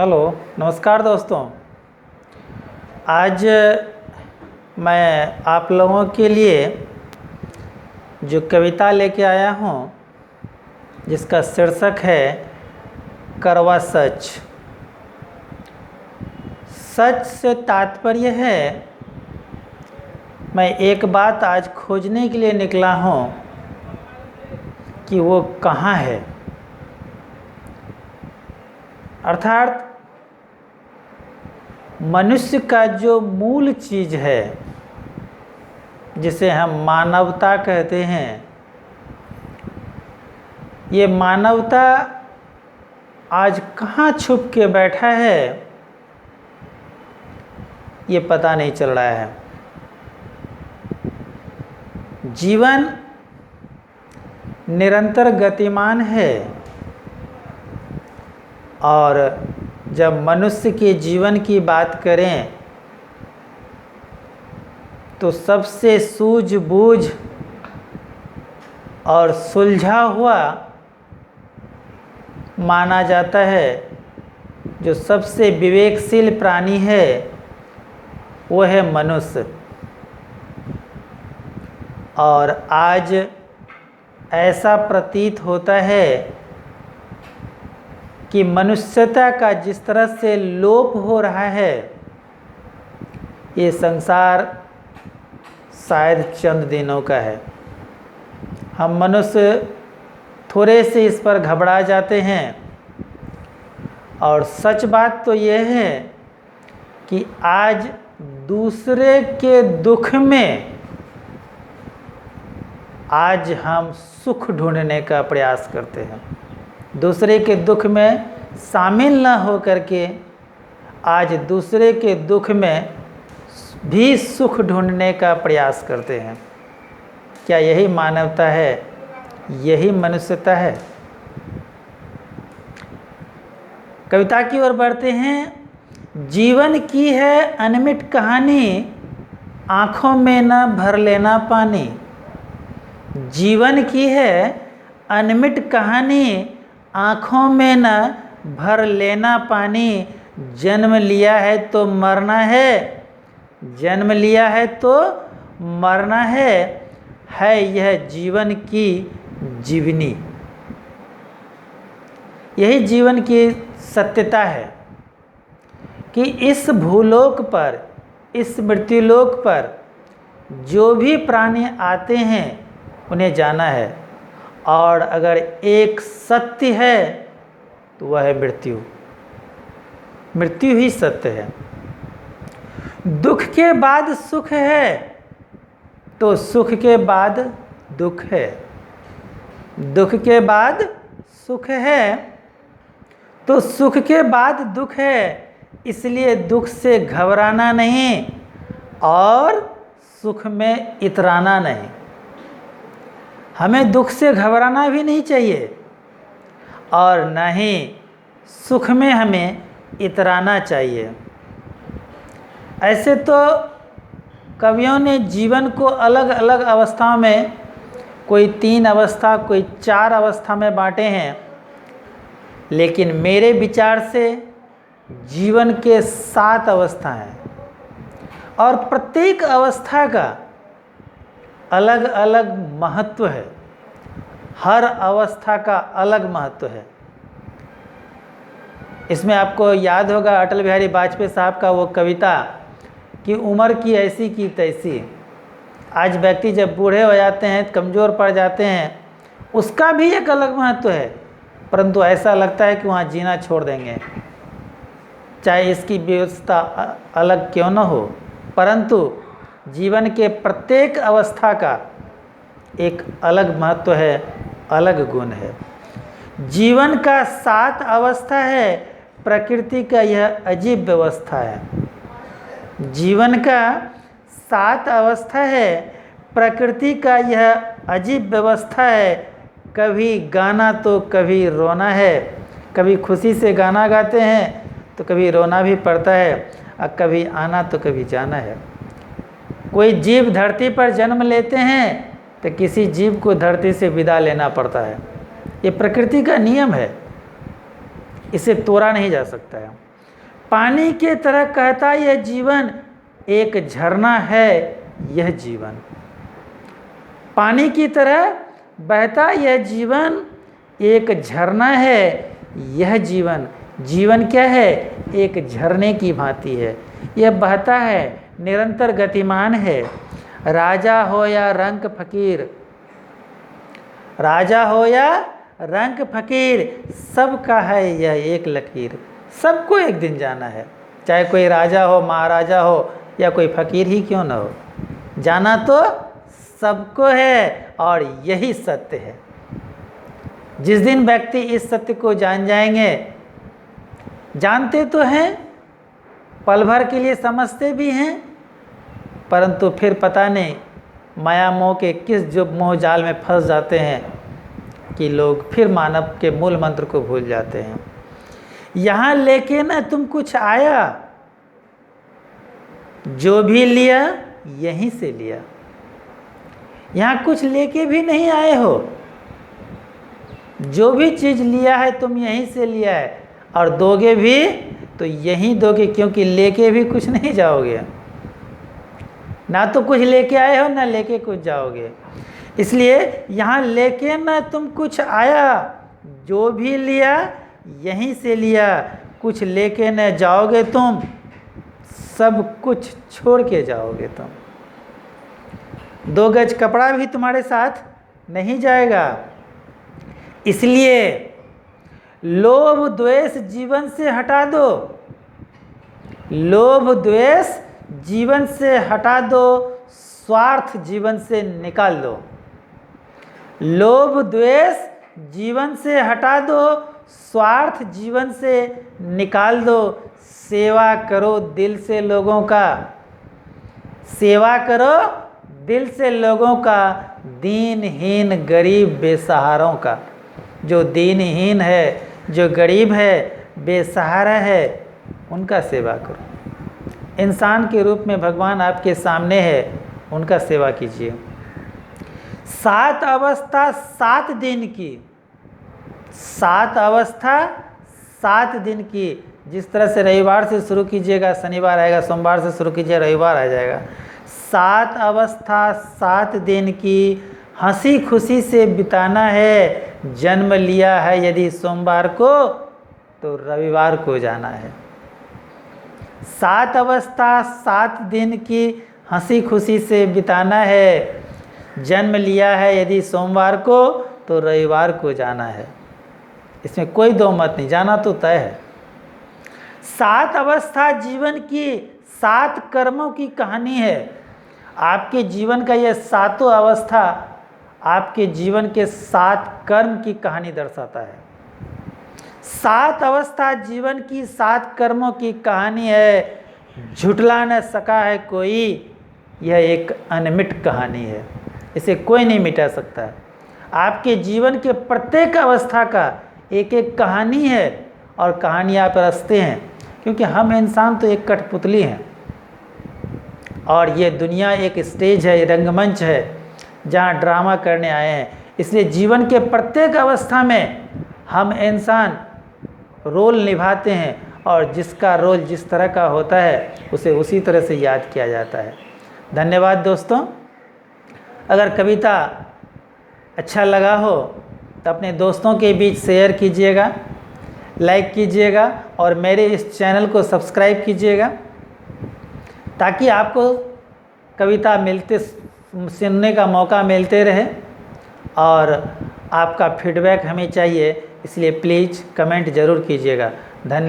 Hello, नमस्कार दोस्तों। आज मैं आप लोगों के लिए जो कविता लेके आया हूँ जिसका शीर्षक है कड़वा सच। सच से तात्पर्य है, मैं एक बात आज खोजने के लिए निकला हूँ कि वो कहाँ है। अर्थात मनुष्य का जो मूल चीज़ है जिसे हम मानवता कहते हैं, ये मानवता आज कहाँ छुप के बैठा है ये पता नहीं चल रहा है। जीवन निरंतर गतिमान है और जब मनुष्य के जीवन की बात करें तो सबसे सूझबूझ और सुलझा हुआ माना जाता है। जो सबसे विवेकशील प्राणी है वो है मनुष्य। और आज ऐसा प्रतीत होता है कि मनुष्यता का जिस तरह से लोप हो रहा है, ये संसार शायद चंद दिनों का है। हम मनुष्य थोड़े से इस पर घबरा जाते हैं और सच बात तो ये है कि आज दूसरे के दुख में आज हम सुख ढूंढने का प्रयास करते हैं। दूसरे के दुख में शामिल न हो करके आज दूसरे के दुख में भी सुख ढूंढने का प्रयास करते हैं। क्या यही मानवता है? यही मनुष्यता है? कविता की ओर बढ़ते हैं। जीवन की है अनमिट कहानी, आँखों में न भर लेना पानी। जीवन की है अनमिट कहानी, आँखों में न भर लेना पानी। जन्म लिया है तो मरना है, जन्म लिया है तो मरना है यह जीवन की जीवनी। यही जीवन की सत्यता है कि इस भूलोक पर, इस मृत्युलोक पर जो भी प्राणी आते हैं उन्हें जाना है। और अगर एक सत्य है तो वह है मृत्यु। मृत्यु ही सत्य है। दुख के बाद सुख है तो सुख के बाद दुख है। दुख के बाद सुख है तो सुख के बाद दुख है। इसलिए दुख से घबराना नहीं और सुख में इतराना नहीं। हमें दुख से घबराना भी नहीं चाहिए और न ही सुख में हमें इतराना चाहिए। ऐसे तो कवियों ने जीवन को अलग अलग अवस्थाओं में, कोई 3 अवस्था, कोई 4 अवस्था में बांटे हैं। लेकिन मेरे विचार से जीवन के 7 अवस्था हैं और प्रत्येक अवस्था का अलग अलग महत्व है। हर अवस्था का अलग महत्व है। इसमें आपको याद होगा अटल बिहारी वाजपेयी साहब का वो कविता कि उम्र की ऐसी की तैसी। आज व्यक्ति जब बूढ़े हो जाते हैं, कमज़ोर पड़ जाते हैं, उसका भी एक अलग महत्व है, परंतु ऐसा लगता है कि वहाँ जीना छोड़ देंगे, चाहे इसकी व्यवस्था अलग क्यों न हो। परंतु जीवन के प्रत्येक अवस्था का एक अलग महत्व है, अलग गुण है। जीवन का 7 अवस्था है, प्रकृति का यह अजीब व्यवस्था है। जीवन का 7 अवस्था है, प्रकृति का यह अजीब व्यवस्था है। कभी गाना तो कभी रोना है। कभी खुशी से गाना गाते हैं तो कभी रोना भी पड़ता है, और कभी आना तो कभी जाना है। कोई जीव धरती पर जन्म लेते हैं तो किसी जीव को धरती से विदा लेना पड़ता है। ये प्रकृति का नियम है, इसे तोड़ा नहीं जा सकता है। पानी के तरह कहता यह जीवन, एक झरना है यह जीवन। पानी की तरह बहता यह जीवन, एक झरना है यह जीवन। जीवन क्या है? एक झरने की भांति है, यह बहता है, निरंतर गतिमान है। राजा हो या रंक फकीर, राजा हो या रंक फकीर, सबका है यह एक लकीर। सबको एक दिन जाना है, चाहे कोई राजा हो, महाराजा हो या कोई फकीर ही क्यों न हो, जाना तो सबको है और यही सत्य है। जिस दिन व्यक्ति इस सत्य को जान जाएंगे, जानते तो हैं, पल भर के लिए समझते भी हैं, परंतु फिर पता नहीं माया मोह के किस जो मोह जाल में फंस जाते हैं कि लोग फिर मानव के मूल मंत्र को भूल जाते हैं। यहाँ लेके न तुम कुछ आया, जो भी लिया यहीं से लिया। यहाँ कुछ लेके भी नहीं आए हो, जो भी चीज़ लिया है तुम यहीं से लिया है, और दोगे भी तो यहीं दोगे, क्योंकि लेके भी कुछ नहीं जाओगे। ना तो कुछ लेके आए हो, ना लेके कुछ जाओगे। इसलिए यहाँ लेके ना तुम कुछ आया, जो भी लिया यहीं से लिया। कुछ लेके न जाओगे तुम, सब कुछ छोड़ के जाओगे तुम। 2 गज कपड़ा भी तुम्हारे साथ नहीं जाएगा। इसलिए लोभ द्वेष जीवन से हटा दो, लोभ द्वेष जीवन से हटा दो, स्वार्थ जीवन से निकाल दो। लोभ द्वेष जीवन से हटा दो, स्वार्थ जीवन से निकाल दो। सेवा करो दिल से लोगों का, सेवा करो दिल से लोगों का, दीनहीन गरीब बेसहारों का। जो दीनहीन है, जो गरीब है, बेसहारा है, उनका सेवा करो। इंसान के रूप में भगवान आपके सामने है, उनका सेवा कीजिए। 7 अवस्था 7 दिन की, 7 अवस्था 7 दिन की। जिस तरह से रविवार से शुरू कीजिएगा, शनिवार आएगा, सोमवार से शुरू कीजिए, रविवार आ जाएगा। 7 अवस्था 7 दिन की, हंसी खुशी से बिताना है। जन्म लिया है यदि सोमवार को, तो रविवार को जाना है। 7 अवस्था 7 दिन की, हंसी खुशी से बिताना है। जन्म लिया है यदि सोमवार को, तो रविवार को जाना है। इसमें कोई दो मत नहीं, जाना तो तय है। 7 अवस्था जीवन की 7 कर्मों की कहानी है। आपके जीवन का यह 7वां अवस्था आपके जीवन के 7 कर्म की कहानी दर्शाता है। 7 अवस्था जीवन की 7 कर्मों की कहानी है। झुठला न सका है कोई, यह एक अनमिट कहानी है, इसे कोई नहीं मिटा सकता। आपके जीवन के प्रत्येक अवस्था का एक एक कहानी है, और कहानियाँ आप रचते हैं, क्योंकि हम इंसान तो एक कठपुतली हैं, और ये दुनिया एक स्टेज है, रंगमंच है, जहाँ ड्रामा करने आए हैं। इसलिए जीवन के प्रत्येक अवस्था में हम इंसान रोल निभाते हैं, और जिसका रोल जिस तरह का होता है उसे उसी तरह से याद किया जाता है। धन्यवाद दोस्तों। अगर कविता अच्छा लगा हो तो अपने दोस्तों के बीच शेयर कीजिएगा, लाइक कीजिएगा, और मेरे इस चैनल को सब्सक्राइब कीजिएगा, ताकि आपको कविता सुनने का मौका मिलते रहे। और आपका फीडबैक हमें चाहिए, इसलिए प्लीज़ कमेंट ज़रूर कीजिएगा। धन्यवाद।